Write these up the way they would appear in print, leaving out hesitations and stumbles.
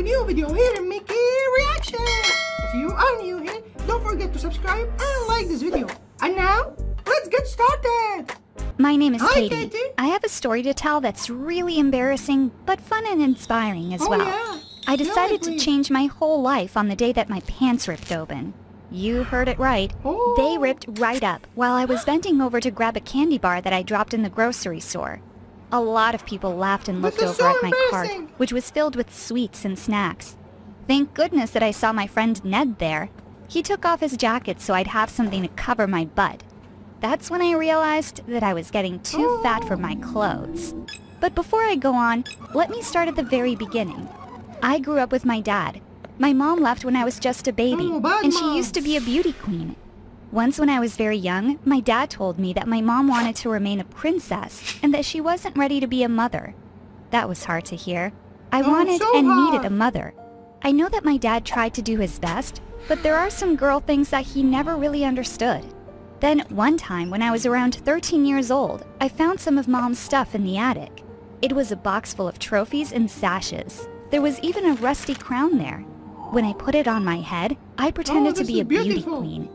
a new video here and make a reaction. If you are new here, don't forget to subscribe and like this video. And now, let's get started. My name is Hi, Katie. I have a story to tell that's really embarrassing, but fun and inspiring as well. Yeah. I decided to please. change my whole life on the day that my pants ripped open. You heard it right. Oh. They ripped right up while I was bending over to grab a candy bar that I dropped in the grocery store. A lot of people laughed and looked This over is so at my cart, embarrassing. which was filled with sweets and snacks. Thank goodness that I saw my friend Ned there. He took off his jacket so I'd have something to cover my butt. That's when I realized that I was getting too fat for my clothes. But before I go on, let me start at the very beginning. I grew up with my dad. My mom left when I was just a baby, bad and she mom. used to be a beauty queen. Once when I was very young, my dad told me that my mom wanted to remain a princess and that she wasn't ready to be a mother. That was hard to hear. I wanted so and hard. needed a mother. I know that my dad tried to do his best, but there are some girl things that he never really understood. Then one time when I was around 13 years old, I found some of Mom's stuff in the attic. It was a box full of trophies and sashes. There was even a rusty crown there. When I put it on my head, I pretended to this be is a beauty beautiful. queen.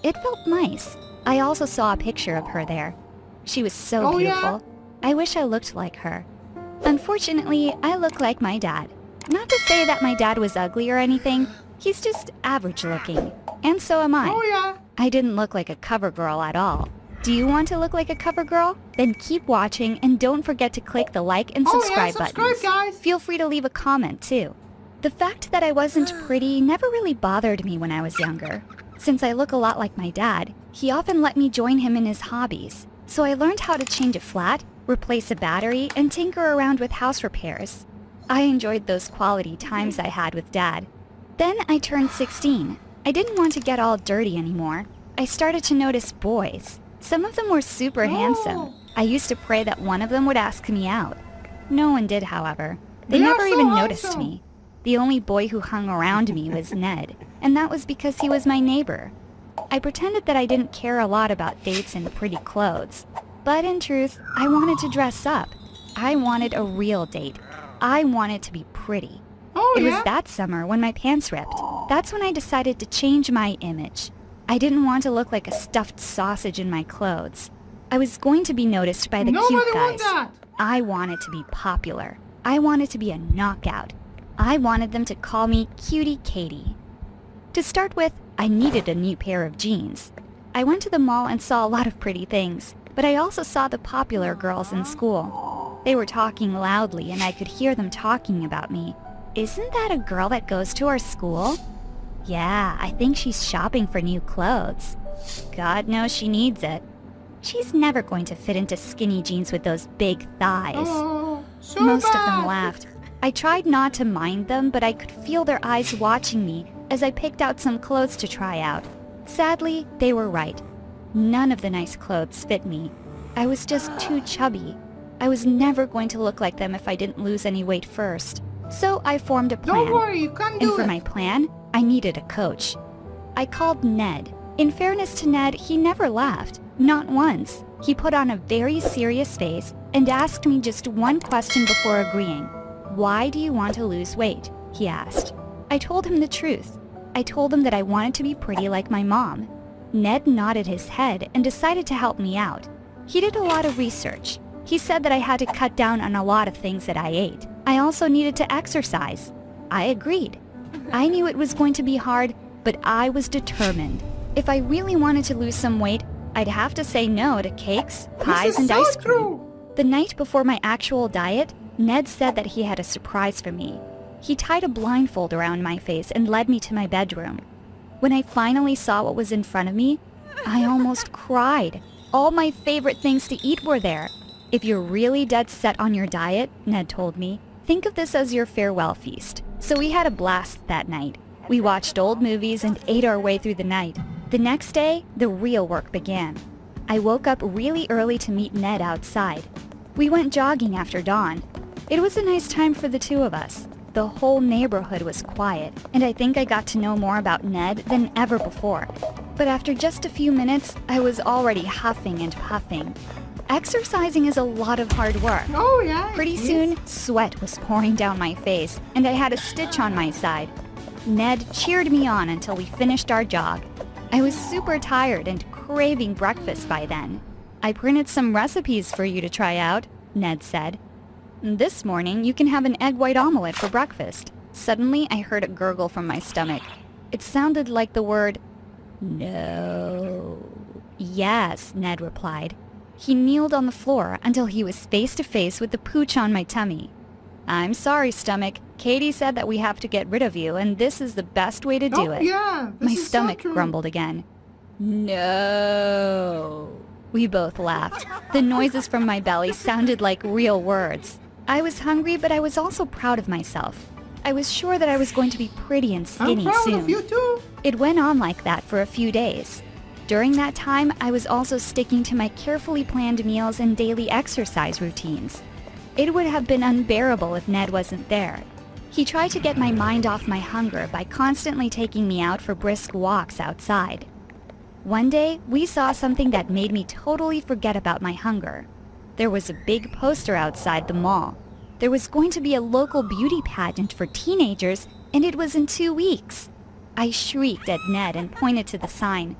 It felt nice. I also saw a picture of her there. She was so Oh, yeah? beautiful. I wish I looked like her. Unfortunately, I look like my dad. Not to say that my dad was ugly or anything. He's just average looking. And so am I. Oh yeah. I didn't look like a cover girl at all. Do you want to look like a cover girl? Then keep watching and don't forget to click the like and subscribe buttons. Guys. Feel free to leave a comment too. The fact that I wasn't pretty never really bothered me when I was younger. Since I look a lot like my dad, he often let me join him in his hobbies. So I learned how to change a flat, replace a battery, and tinker around with house repairs. I enjoyed those quality times I had with Dad. Then I turned 16. I didn't want to get all dirty anymore. I started to notice boys. Some of them were super handsome. I used to pray that one of them would ask me out. No one did, however. They They are never so even noticed handsome. me. The only boy who hung around me was Ned, and that was because he was my neighbor. I pretended that I didn't care a lot about dates and pretty clothes. But in truth, I wanted to dress up. I wanted a real date. I wanted to be pretty. Oh It yeah. was that summer when my pants ripped. That's when I decided to change my image. I didn't want to look like a stuffed sausage in my clothes. I was going to be noticed by the Nobody cute wants guys. that. I wanted to be popular. I wanted to be a knockout. I wanted them to call me Cutie Katie. To start with, I needed a new pair of jeans. I went to the mall and saw a lot of pretty things, but I also saw the popular girls in school. They were talking loudly and I could hear them talking about me. Isn't that a girl that goes to our school? Yeah, I think she's shopping for new clothes. God knows she needs it. She's never going to fit into skinny jeans with those big thighs. Oh, so Most of bad. them laughed. I tried not to mind them, but I could feel their eyes watching me as I picked out some clothes to try out. Sadly, they were right. None of the nice clothes fit me. I was just too chubby. I was never going to look like them if I didn't lose any weight first. So I formed a plan. Don't worry, you can And do for it. my plan, I needed a coach. I called Ned. In fairness to Ned, he never laughed. Not once. He put on a very serious face and asked me just one question before agreeing. Why do you want to lose weight? He asked. I told him the truth. I told him that I wanted to be pretty like my mom. Ned nodded his head and decided to help me out. He did a lot of research. He said that I had to cut down on a lot of things that I ate. I also needed to exercise. I agreed. I knew it was going to be hard, but I was determined. If I really wanted to lose some weight, I'd have to say no to cakes, pies, This is and so ice cream. true. The night before my actual diet, Ned said that he had a surprise for me. He tied a blindfold around my face and led me to my bedroom. When I finally saw what was in front of me, I almost cried. All my favorite things to eat were there. If you're really dead set on your diet, Ned told me, think of this as your farewell feast. So we had a blast that night. We watched old movies and ate our way through the night. The next day, the real work began. I woke up really early to meet Ned outside. We went jogging after dawn. It was a nice time for the two of us. The whole neighborhood was quiet, and I think I got to know more about Ned than ever before. But after just a few minutes, I was already huffing and puffing. Exercising is a lot of hard work. Oh, yeah. Pretty soon, sweat was pouring down my face, and I had a stitch on my side. Ned cheered me on until we finished our jog. I was super tired and craving breakfast by then. I printed some recipes for you to try out, Ned said. This morning, you can have an egg white omelet for breakfast. Suddenly, I heard a gurgle from my stomach. It sounded like the word, no. Yes, Ned replied. He kneeled on the floor until he was face to face with the pooch on my tummy. I'm sorry, stomach. Katie said that we have to get rid of you, and this is the best way to do it. Yeah, my stomach grumbled again. No. We both laughed. The noises from my belly sounded like real words. I was hungry, but I was also proud of myself. I was sure that I was going to be pretty and skinny I'm proud soon. of you too. It went on like that for a few days. During that time, I was also sticking to my carefully planned meals and daily exercise routines. It would have been unbearable if Ned wasn't there. He tried to get my mind off my hunger by constantly taking me out for brisk walks outside. One day, we saw something that made me totally forget about my hunger. There was a big poster outside the mall. There was going to be a local beauty pageant for teenagers, and it was in 2 weeks. I shrieked at Ned and pointed to the sign.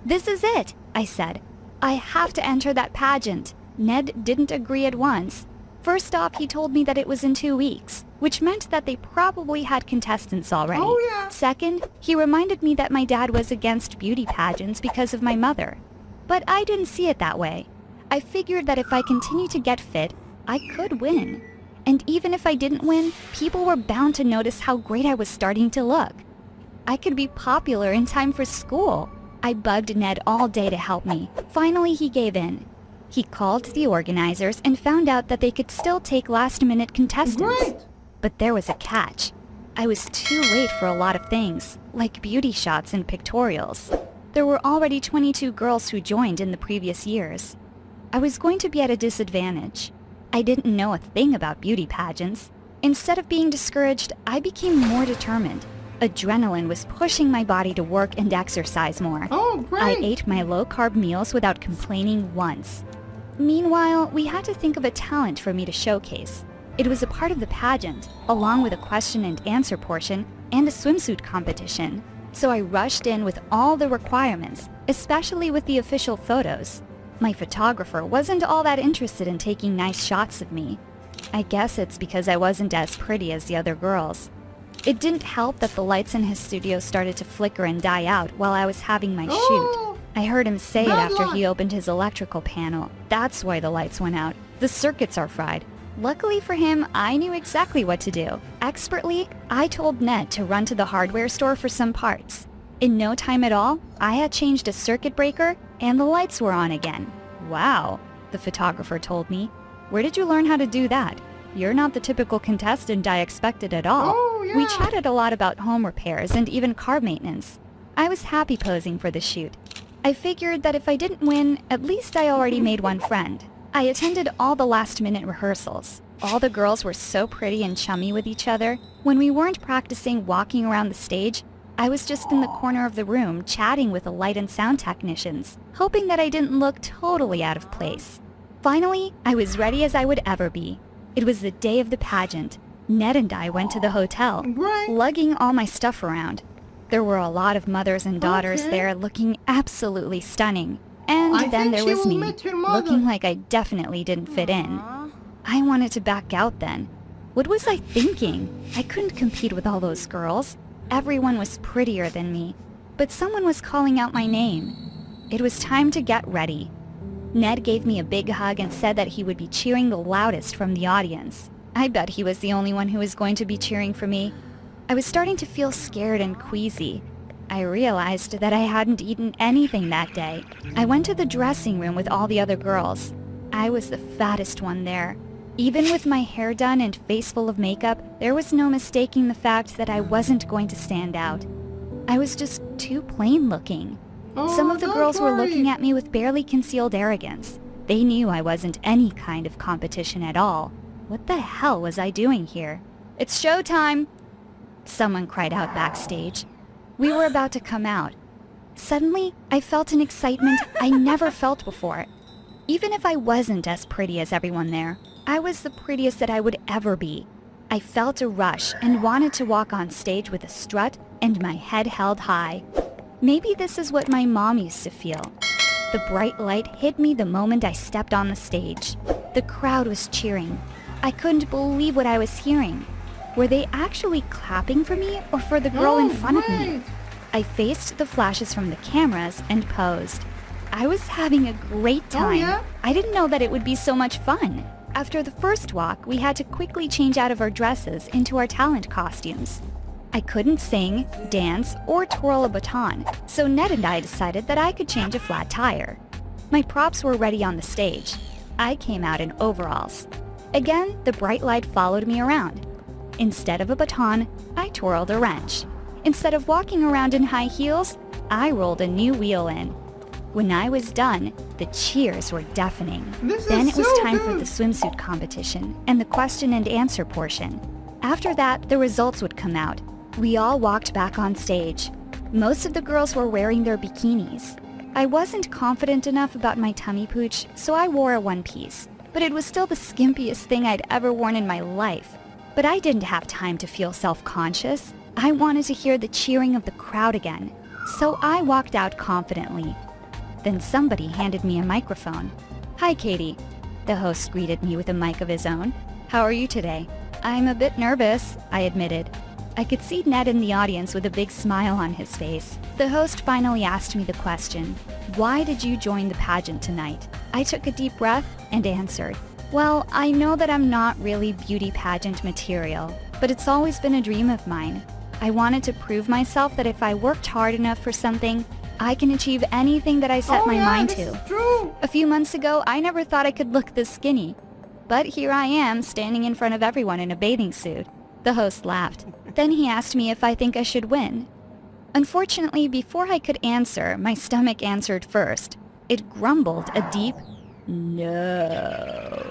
This is it, I said. I have to enter that pageant. Ned didn't agree at once. First off, he told me that it was in 2 weeks, which meant that they probably had contestants already. Oh, yeah. Second, he reminded me that my dad was against beauty pageants because of my mother. But I didn't see it that way. I figured that if I continued to get fit, I could win. And even if I didn't win, people were bound to notice how great I was starting to look. I could be popular in time for school. I bugged Ned all day to help me. Finally, he gave in. He called the organizers and found out that they could still take last-minute contestants. Great. But there was a catch. I was too late for a lot of things, like beauty shots and pictorials. There were already 22 girls who joined in the previous years. I was going to be at a disadvantage. I didn't know a thing about beauty pageants. Instead of being discouraged, I became more determined. Adrenaline was pushing my body to work and exercise more. Oh, great. I ate my low-carb meals without complaining once. Meanwhile, we had to think of a talent for me to showcase. It was a part of the pageant, along with a question and answer portion and a swimsuit competition. So I rushed in with all the requirements, especially with the official photos. My photographer wasn't all that interested in taking nice shots of me. I guess it's because I wasn't as pretty as the other girls. It didn't help that the lights in his studio started to flicker and die out while I was having my shoot. I heard him say it after he opened his electrical panel. That's why the lights went out. The circuits are fried. Luckily for him, I knew exactly what to do. Expertly, I told Ned to run to the hardware store for some parts. In no time at all, I had changed a circuit breaker and the lights were on again. Wow, the photographer told me. Where did you learn how to do that? You're not the typical contestant I expected at all. Oh, yeah. We chatted a lot about home repairs and even car maintenance. I was happy posing for the shoot. I figured that if I didn't win, at least I already made one friend. I attended all the last-minute rehearsals. All the girls were so pretty and chummy with each other. When we weren't practicing walking around the stage, I was just in the corner of the room chatting with the light and sound technicians, hoping that I didn't look totally out of place. Finally, I was ready as I would ever be. It was the day of the pageant. Ned and I went to the hotel, Right. lugging all my stuff around. There were a lot of mothers and daughters there looking absolutely stunning. And I then think there she was will me, meet her mother. looking like I definitely didn't fit in. I wanted to back out then. What was I thinking? I couldn't compete with all those girls. Everyone was prettier than me, but someone was calling out my name. It was time to get ready. Ned gave me a big hug and said that he would be cheering the loudest from the audience. I bet he was the only one who was going to be cheering for me. I was starting to feel scared and queasy. I realized that I hadn't eaten anything that day. I went to the dressing room with all the other girls. I was the fattest one there. Even with my hair done and face full of makeup, there was no mistaking the fact that I wasn't going to stand out. I was just too plain looking. Some of the girls were looking at me with barely concealed arrogance. They knew I wasn't any kind of competition at all. What the hell was I doing here? It's showtime! Someone cried out backstage. We were about to come out. Suddenly, I felt an excitement I never felt before. Even if I wasn't as pretty as everyone there, I was the prettiest that I would ever be. I felt a rush and wanted to walk on stage with a strut and my head held high. Maybe this is what my mom used to feel. The bright light hit me the moment I stepped on the stage. The crowd was cheering. I couldn't believe what I was hearing. Were they actually clapping for me or for the girl in front of me? I faced the flashes from the cameras and posed. I was having a great time. Yeah? I didn't know that it would be so much fun. After the first walk, we had to quickly change out of our dresses into our talent costumes. I couldn't sing, dance, or twirl a baton, so Ned and I decided that I could change a flat tire. My props were ready on the stage. I came out in overalls. Again, the bright light followed me around. Instead of a baton, I twirled a wrench. Instead of walking around in high heels, I rolled a new wheel in. When I was done, the cheers were deafening. Then it was time for the swimsuit competition and the question and answer portion. After that, the results would come out. We all walked back on stage. Most of the girls were wearing their bikinis. I wasn't confident enough about my tummy pooch, so I wore a one-piece. But it was still the skimpiest thing I'd ever worn in my life. But I didn't have time to feel self-conscious. I wanted to hear the cheering of the crowd again. So I walked out confidently. Then somebody handed me a microphone. "Hi, Katie." The host greeted me with a mic of his own. "How are you today?" "I'm a bit nervous," I admitted. I could see Ned in the audience with a big smile on his face. The host finally asked me the question, "Why did you join the pageant tonight?" I took a deep breath and answered, "Well, I know that I'm not really beauty pageant material, but it's always been a dream of mine. I wanted to prove myself that if I worked hard enough for something, I can achieve anything that I set my mind to." True. A few months ago, I never thought I could look this skinny. But here I am, standing in front of everyone in a bathing suit. The host laughed. Then he asked me if I think I should win. Unfortunately, before I could answer, my stomach answered first. It grumbled a deep no.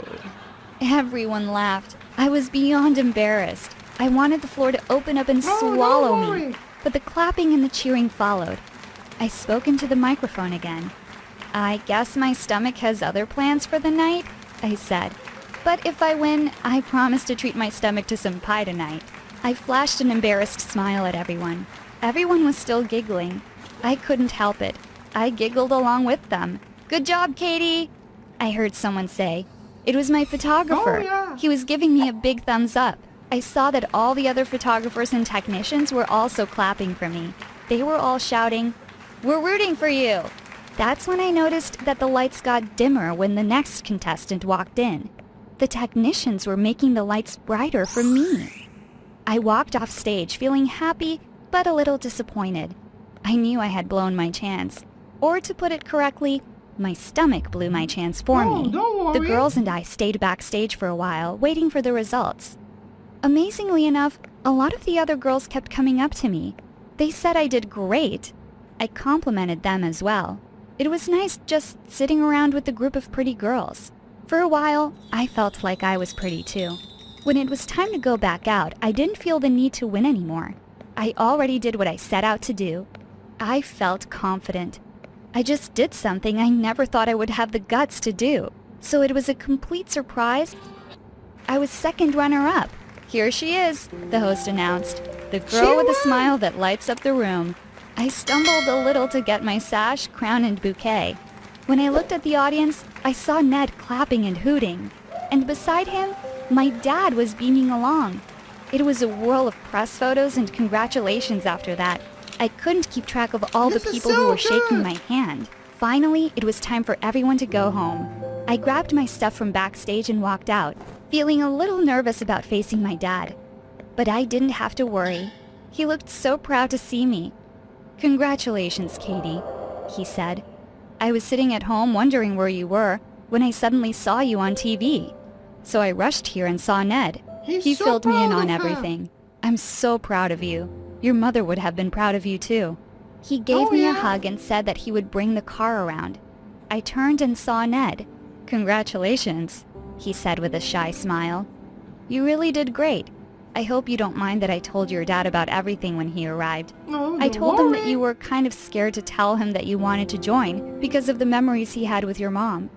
Everyone laughed. I was beyond embarrassed. I wanted the floor to open up and swallow me. But the clapping and the cheering followed. I spoke into the microphone again. "I guess my stomach has other plans for the night," I said. "But if I win, I promise to treat my stomach to some pie tonight." I flashed an embarrassed smile at everyone. Everyone was still giggling. I couldn't help it. I giggled along with them. "Good job, Katie," I heard someone say. It was my photographer. He was giving me a big thumbs up. I saw that all the other photographers and technicians were also clapping for me. They were all shouting, "We're rooting for you." That's when I noticed that the lights got dimmer when the next contestant walked in. The technicians were making the lights brighter for me. I walked off stage feeling happy but a little disappointed. I knew I had blown my chance. Or to put it correctly, my stomach blew my chance for me. Don't worry. The girls and I stayed backstage for a while, waiting for the results. Amazingly enough, a lot of the other girls kept coming up to me. They said I did great. I complimented them as well. It was nice just sitting around with a group of pretty girls. For a while, I felt like I was pretty too. When it was time to go back out, I didn't feel the need to win anymore. I already did what I set out to do. I felt confident. I just did something I never thought I would have the guts to do. So it was a complete surprise. I was second runner-up. "Here she is," the host announced. "The girl with a smile that lights up the room." I stumbled a little to get my sash, crown, and bouquet. When I looked at the audience, I saw Ned clapping and hooting. And beside him, my dad was beaming along. It was a whirl of press photos and congratulations after that. I couldn't keep track of all the people who were shaking my hand. Finally, it was time for everyone to go home. I grabbed my stuff from backstage and walked out, feeling a little nervous about facing my dad. But I didn't have to worry. He looked so proud to see me. "Congratulations, Katie," he said. "I was sitting at home wondering where you were when I suddenly saw you on TV. So I rushed here and saw Ned. He so filled me in proud on of her. everything. I'm so proud of you. Your mother would have been proud of you too." He gave me a hug and said that he would bring the car around. I turned and saw Ned. "Congratulations," he said with a shy smile. "You really did great. I hope you don't mind that I told your dad about everything when he arrived. I told him that you were kind of scared to tell him that you wanted to join because of the memories he had with your mom.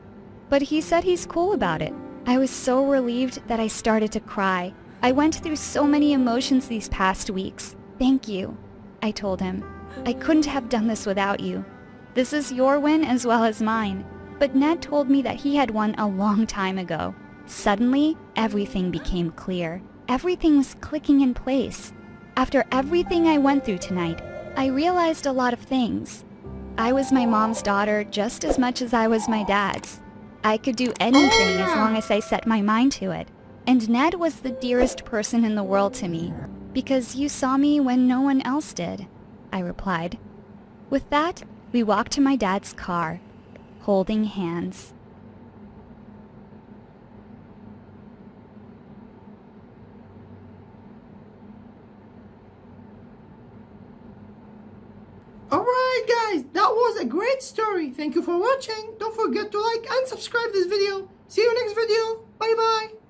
but he said he's cool about it. I was so relieved that I started to cry. I went through so many emotions these past weeks. Thank you, I told him. I couldn't have done this without you. This is your win as well as mine. But Ned told me that he had won a long time ago. Suddenly, everything became clear. Everything was clicking in place. After everything I went through tonight, I realized a lot of things. I was my mom's daughter just as much as I was my dad's. I could do anything as long as I set my mind to it. And Ned was the dearest person in the world to me, because you saw me when no one else did, I replied. With that, we walked to my dad's car, holding hands. Alright guys, that was a great story. Thank you for watching. Don't forget to like and subscribe this video. See you next video. Bye bye.